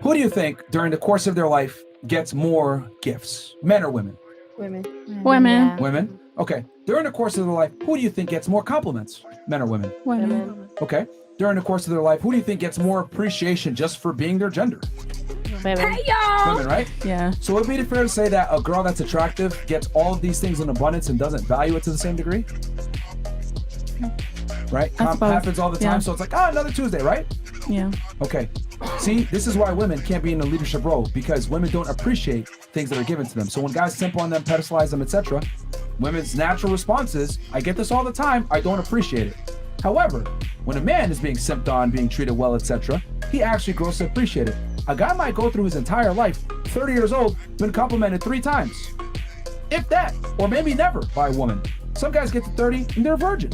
Who do you think during the course of their life gets more gifts? Men or women? Women. Women. Women? Okay. During the course of their life, who do you think gets more compliments? Men or women? Women. Okay. During the course of their life, who do you think gets more appreciation just for being their gender? Women. Hey, y'all. Women, right? Yeah. So would it be fair to say that a girl that's attractive gets all of these things in abundance and doesn't value it to the same degree? Right? Happens all the time. Yeah. So it's like, another Tuesday, right? Yeah. Okay. See, this is why women can't be in a leadership role, because women don't appreciate things that are given to them. So when guys simp on them, pedestalize them, etc., women's natural response is, I get this all the time, I don't appreciate it. However, when a man is being simped on, being treated well, etc., he actually grows to appreciate it. A guy might go through his entire life, 30 years old, been complimented 3 times. If that, or maybe never by a woman. Some guys get to 30 and they're a virgin.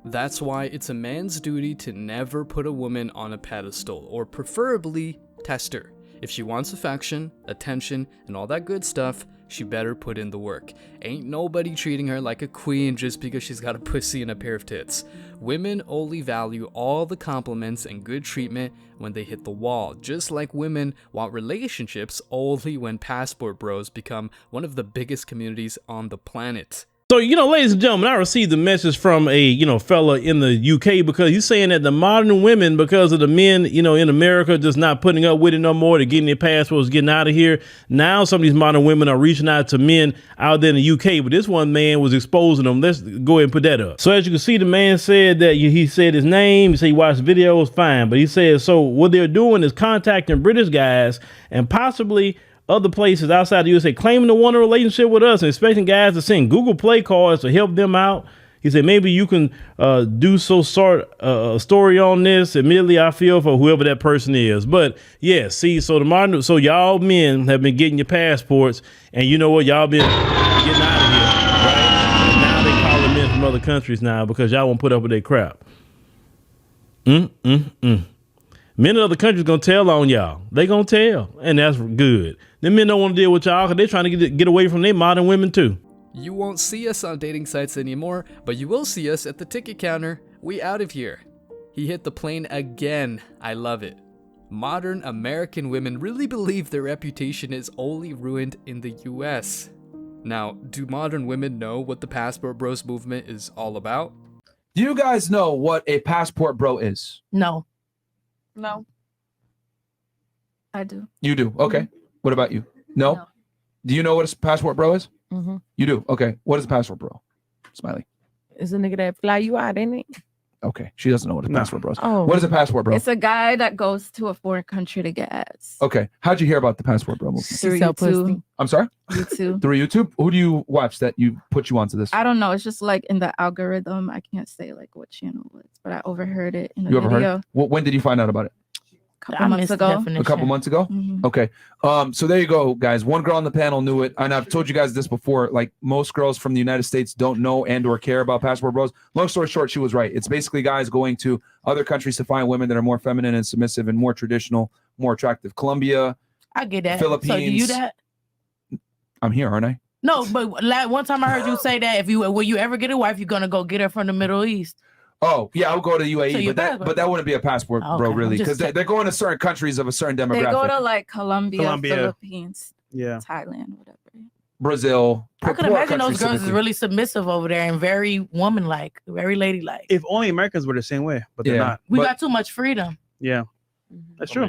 That's why it's a man's duty to never put a woman on a pedestal, or preferably test her. If she wants affection, attention, and all that good stuff, she better put in the work. Ain't nobody treating her like a queen just because she's got a pussy and a pair of tits. Women only value all the compliments and good treatment when they hit the wall, just like women want relationships only when passport bros become one of the biggest communities on the planet. So, ladies and gentlemen, I received a message from a, fella in the UK, because he's saying that the modern women, because of the men, in America, just not putting up with it no more, they're getting their passports, getting out of here. Now some of these modern women are reaching out to men out there in the UK, but this one man was exposing them. Let's go ahead and put that up. So as you can see, the man said that he said his name, he said he watched videos, fine. But he said, so what they're doing is contacting British guys and possibly other places outside the USA, claiming to want a relationship with us and expecting guys to send Google Play cards to help them out. He said, maybe you can do a story on this. Admittedly, I feel for whoever that person is. But yeah, see, so y'all men have been getting your passports, and you know what? Y'all been getting out of here, right? And now they calling men from other countries now because y'all won't put up with their crap. Men in other countries gonna tell on y'all. They gonna tell, and that's good. Them men don't want to deal with y'all because they're trying to get away from their modern women too. You won't see us on dating sites anymore, but you will see us at the ticket counter. We out of here. He hit the plane again. I love it. Modern American women really believe their reputation is only ruined in the US. Now, do modern women know what the Passport Bros movement is all about? Do you guys know what a passport bro is? No. No. I do. You do. Okay. What about you? No? Do you know what a passport bro is? Mm-hmm. You do. Okay. What is a passport bro? Smiley. It's a nigga that fly you out, ain't it? Okay. She doesn't know what a passport bro is. Oh. What is a passport bro? It's a guy that goes to a foreign country to get ads. Okay. How'd you hear about the passport bro movement? Through YouTube. I'm sorry? YouTube. Through YouTube? Who do you watch that you put you onto this? I don't know. It's just like in the algorithm. I can't say like what channel it was, but I overheard it in a You ever video. heard? When did you find out about it? A couple months ago. A couple months ago? Mhm. Okay. So there you go, guys. One girl on the panel knew it. And I've told you guys this before. Like, most girls from the United States don't know and or care about passport bros. Long story short, she was right. It's basically guys going to other countries to find women that are more feminine and submissive and more traditional, more attractive. Colombia, I get that. Philippines. So do you that? I'm here, aren't I? No, but like one time I heard you say that will you ever get a wife, you're gonna go get her from the Middle East. Oh, yeah, I'll go to UAE, So but that wouldn't be a passport, bro, Okay, really, I'm just because they're going to certain countries of a certain They demographic. go to like Colombia, Colombia. Philippines, Yeah. Thailand, whatever. Brazil. I could poor imagine those countries girls is typically. really submissive over there and very woman-like, very ladylike. If only Americans were the same way, but they're Yeah. not. We but- got too much freedom. Yeah, that's true.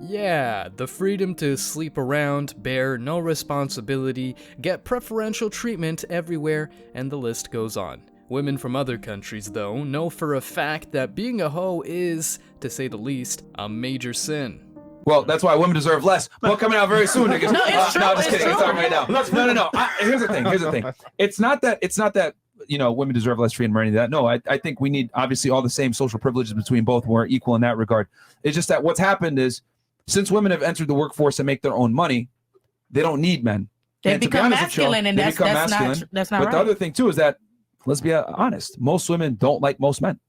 Yeah, the freedom to sleep around, bear no responsibility, get preferential treatment everywhere, and the list goes on. Women from other countries, though, know for a fact that being a hoe is, to say the least, a major sin. Well, that's why women deserve less. Book coming out very soon, niggas. No, it's true, No, I'm just it's kidding. It's true. on right now. No. Here's the thing. It's not that women deserve less freedom or any of that. No, I think we need obviously all the same social privileges between both. We're equal in that regard. It's just that what's happened is, since women have entered the workforce and make their own money, they don't need men. They And to be become honest with you, masculine, and they that's become not masculine. that's not But right. the other thing too is that, let's be honest, most women don't like most men.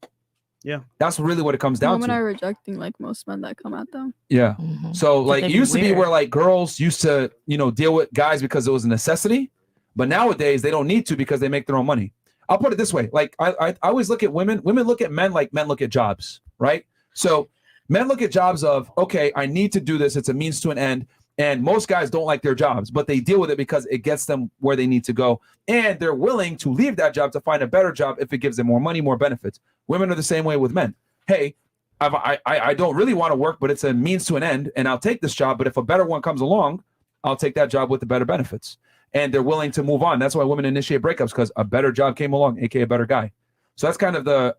Yeah. That's really what it comes down Women to. are rejecting like most men that come at them. Yeah. Mhm. So like they it be used to be weird. where like girls used to, deal with guys because it was a necessity, but nowadays they don't need to because they make their own money. I'll put it this way. Like I always look at women look at men like men look at jobs, right? So Men look at jobs of, okay, I need to do this. It's a means to an end. And most guys don't like their jobs, but they deal with it because it gets them where they need to go. And they're willing to leave that job to find a better job if it gives them more money, more benefits. Women are the same way with men. Hey, I don't really want to work, but it's a means to an end, and I'll take this job. But if a better one comes along, I'll take that job with the better benefits. And they're willing to move on. That's why women initiate breakups, because a better job came along, aka a better guy. So that's kind of the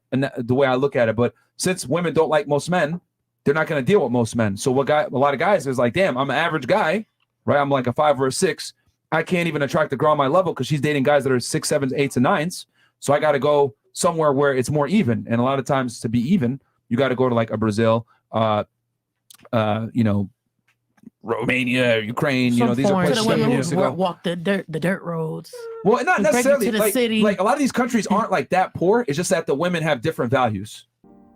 way I look at it. But since women don't like most men, they're not going to deal with most men. So a lot of guys is like, damn, I'm an average guy, right? I'm like a 5 or a 6. I can't even attract a girl on my level because she's dating guys that are 6, 7, 8, and 9s. So I got to go somewhere where it's more even. And a lot of times to be even, you got to go to like a Brazil, Romania, Ukraine. Some These are foreign places to the that women used to who go. walk the dirt roads. Well, not Break into necessarily. the Like, city. like a lot of these countries aren't like that poor. It's just that the women have different values.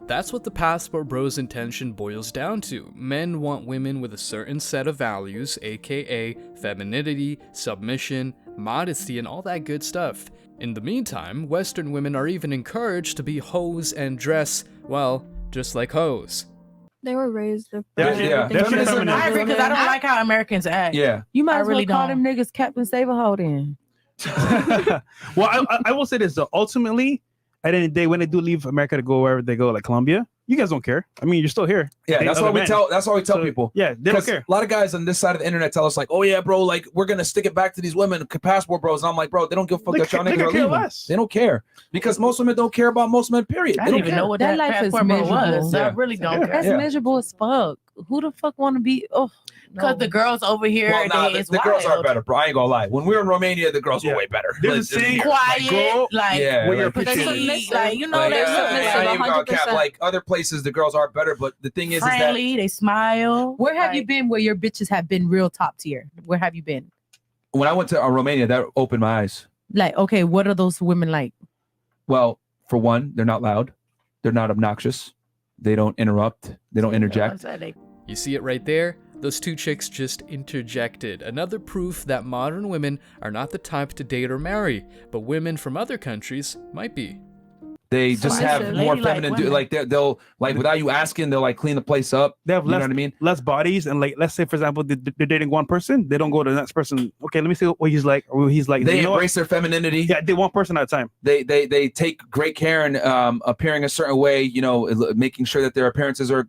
That's what the Passport Bros intention boils down to. Men want women with a certain set of values, aka femininity, submission, modesty, and all that good stuff. In the meantime, Western women are even encouraged to be hoes and dress, well, just like hoes. They were raised different. Yeah. Feminism- I agree, because I don't like how Americans act. Yeah. You might I as really well call don't. them niggas Captain Save a Hoe then. Well, I will say this though. Ultimately, at the end of the day, when they do leave America to go wherever they go, like Colombia, you guys don't care. I mean, you're still here. Yeah, They that's other why we men. tell. That's why we tell So, people. Yeah, they don't 'Cause care. a lot of guys on this side of the internet tell us like, "Oh yeah, bro, like we're gonna stick it back to these women, passport bros." And I'm like, bro, they don't give a fuck They that y'all could niggas are care leaving. less. They don't care because most women don't care about most men. Period. I They didn't don't even care. know what That that life is passport bro was. miserable. I Yeah. really don't That's care. Yeah. miserable as fuck. Who the fuck want to be? Oh, Because the girls over here, Well, nah, it's the girls are wild. better, bro. I ain't gonna lie. When we were in Romania, the girls Yeah. were way better. There's a Let's just be saying- real. Quiet, Girl, like yeah, Where you're like, appreciated. Submissive. like you know, like, they're I ain't submissive, even gonna cap. 100%. Like other places, the girls are better, but the thing is that friendly, they smile. where have you Like, been where your bitches have been real top tier? Where have you been? when I went to Romania, that opened my eyes. Like, okay, what are those women like? Well, for one, they're not loud, they're not obnoxious, they don't interrupt, they don't interject. You see it right there? Those two chicks just interjected. Another proof that modern women are not the type to date or marry, but women from other countries might be. They just have Submissive. more Ladylike feminine. women. Like they'll like without you asking, they'll like clean the place up. They have You know less, what I mean? less bodies, and like, let's say for example, they're dating one person. They don't go to the next person. Okay, let me see what he's like. Or he's like. They you know what? embrace their femininity. Yeah, they one person at a time. They take great care in appearing a certain way. Making sure that their appearances are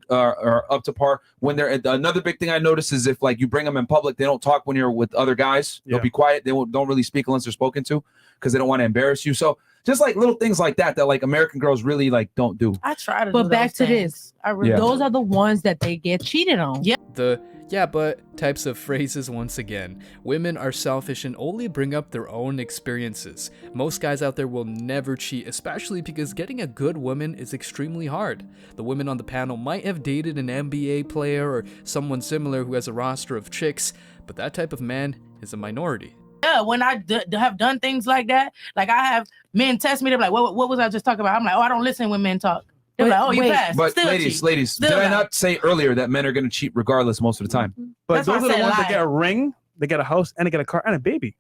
up to par. When they're another big thing I notice is if like you bring them in public, they don't talk when you're with other guys. They'll Yeah. be quiet. They don't really speak unless they're spoken to because they don't want to embarrass you. So just like little things like that like American girls really like don't do. I try to. But do back those to things. this. I really Yeah. Those are the ones that they get cheated on. Yeah. The yeah, but types of phrases once again. Women are selfish and only bring up their own experiences. Most guys out there will never cheat, especially because getting a good woman is extremely hard. The women on the panel might have dated an NBA player or someone similar who has a roster of chicks, but that type of man is a minority. Yeah, when I have done things like that, like I have men test me, they're like, what was I just talking about? I'm like, oh, I don't listen when men talk. They're like, oh, you Wait, passed. But Still ladies, cheat. Still did I got not say earlier that men are going to cheat regardless most of the time? But That's why those I are the said ones that lie. get a ring, they get a house, and they get a car and a baby.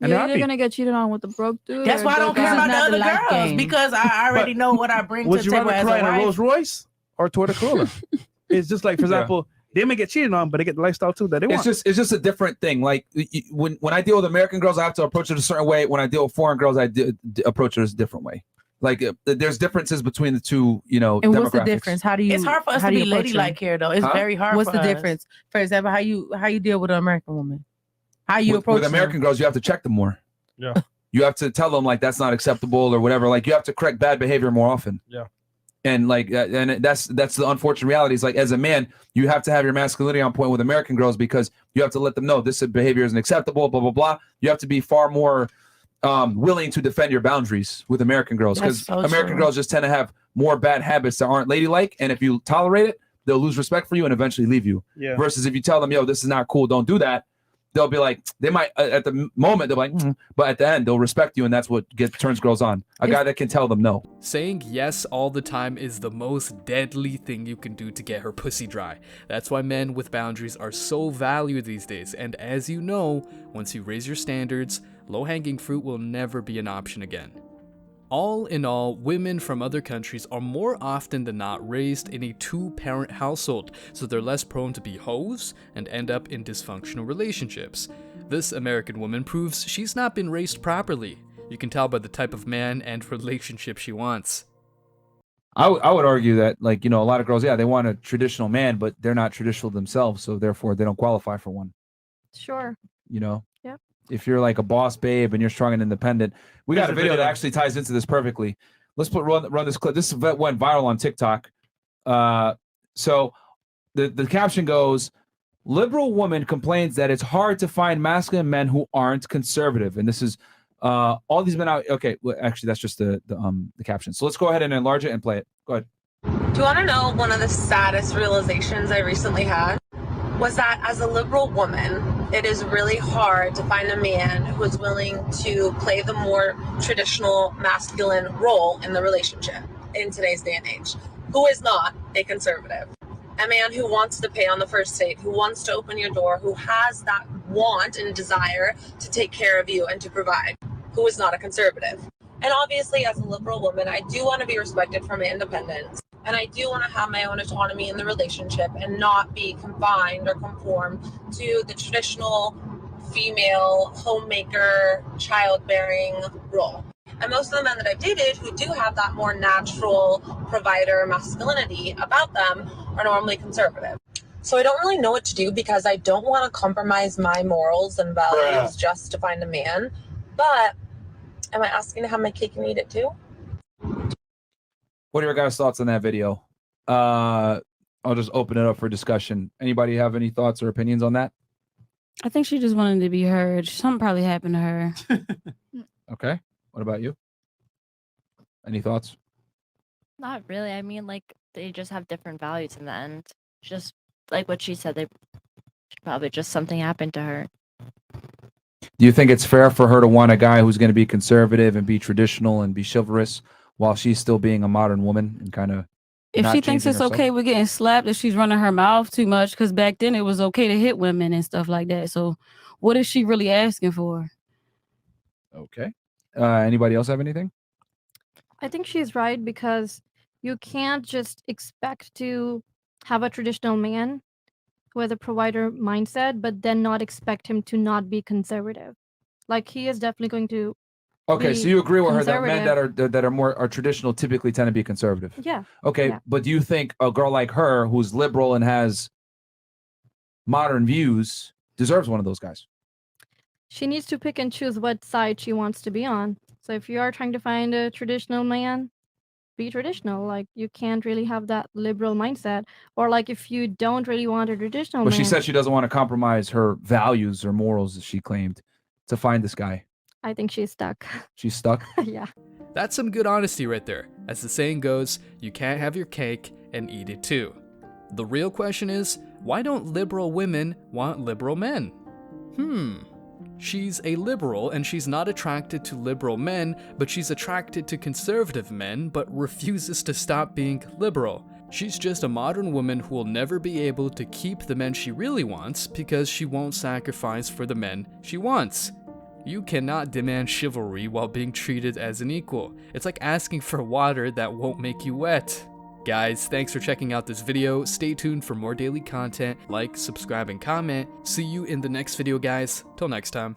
And You're they're either happy. gonna get cheated on with a broke dude. That's or why I a don't good care guy. about the not other the life girls game. because I already know what I bring to Would the you table rather as cry in a a wife. Rolls Royce or Toyota Corolla? It's just like, for Yeah. example, they may get cheated on, but they get the lifestyle too that they want. It's just a different thing. Like when I deal with American girls, I have to approach it a certain way. When I deal with foreign girls, I approach it a different way. Like there's differences between the two, And demographics. what's the difference? How do you? It's hard for us how to do be you approach them? ladylike here, though. It's Huh? very hard. What's for the us. difference? For example, how you deal with an American woman? How you With approach American girls, you have to check them more. Yeah. You have to tell them like that's not acceptable or whatever. Like you have to correct bad behavior more often. Yeah. And like and that's the unfortunate reality. Is like as a man, you have to have your masculinity on point with American girls because you have to let them know this behavior isn't acceptable. Blah blah blah. You have to be far more willing to defend your boundaries with American girls because That's so American true. girls just tend to have more bad habits that aren't ladylike. And if you tolerate it, they'll lose respect for you and eventually leave you. Yeah. Versus if you tell them, yo, this is not cool, don't do that. They'll be like, they might at the moment they're like, but at the end they'll respect you, and that's what turns girls on. A guy that can tell them no. Saying yes all the time is the most deadly thing you can do to get her pussy dry. That's why men with boundaries are so valued these days. And as you know, once you raise your standards, low-hanging fruit will never be an option again. All in all, women from other countries are more often than not raised in a two-parent household, so they're less prone to be hoes and end up in dysfunctional relationships. This American woman proves she's not been raised properly. You can tell by the type of man and relationship she wants. I would argue that, like, a lot of girls, yeah, they want a traditional man, but they're not traditional themselves, so therefore they don't qualify for one. Sure. Yep. If you're like a boss babe and you're strong and independent, we got a video that actually ties into this perfectly. Let's run this clip. This went viral on TikTok. So the caption goes, "Liberal woman complains that it's hard to find masculine men who aren't conservative," and this is all these men out. Okay, well, actually, that's just the caption. So let's go ahead and enlarge it and play it. Go ahead. Do you want to know one of the saddest realizations I recently had? Was that as a liberal woman, it is really hard to find a man who is willing to play the more traditional masculine role in the relationship in today's day and age, who is not a conservative. A man who wants to pay on the first date, who wants to open your door, who has that want and desire to take care of you and to provide, who is not a conservative. And obviously, as a liberal woman, I do want to be respected for my independence. And I do want to have my own autonomy in the relationship and not be confined or conform to the traditional female homemaker, childbearing role. And most of the men that I've dated who do have that more natural provider masculinity about them are normally conservative. So I don't really know what to do because I don't want to compromise my morals and values just to find a man. But am I asking to have my cake and eat it too? What are your guys' thoughts on that video? I'll just open it up for discussion. Anybody have any thoughts or opinions on that? I think she just wanted to be heard. Something probably happened to her. Okay. What about you? Any thoughts? Not really. I mean, like, they just have different values in the end. Just like what she said, they probably just something happened to her. Do you think it's fair for her to want a guy who's going to be conservative and be traditional and be chivalrous while she's still being a modern woman and kind of If she thinks it's okay with getting slapped if she's running her mouth too much, because back then it was okay to hit women and stuff like that. So what is she really asking for? Okay. Anybody else have anything? I think she's right because you can't just expect to have a traditional man with a provider mindset, but then not expect him to not be conservative. Like, he is definitely going to. Okay, so you agree with her that men conservative. that are traditional typically tend to be conservative. Yeah. Okay, Yeah. but do you think a girl like her who's liberal and has modern views deserves one of those guys? She needs to pick and choose what side she wants to be on. So if you are trying to find a traditional man, be traditional. Like, you can't really have that liberal mindset. Or like, if you don't really want a traditional But man. she said she doesn't want to compromise her values or morals, as she claimed, to find this guy. I think she's stuck. She's stuck? Yeah. That's some good honesty right there. As the saying goes, you can't have your cake and eat it too. The real question is, why don't liberal women want liberal men? She's a liberal and she's not attracted to liberal men, but she's attracted to conservative men, but refuses to stop being liberal. She's just a modern woman who will never be able to keep the men she really wants because she won't sacrifice for the men she wants. You cannot demand chivalry while being treated as an equal. It's like asking for water that won't make you wet. Guys, thanks for checking out this video. Stay tuned for more daily content. Like, subscribe, and comment. See you in the next video, guys. Till next time.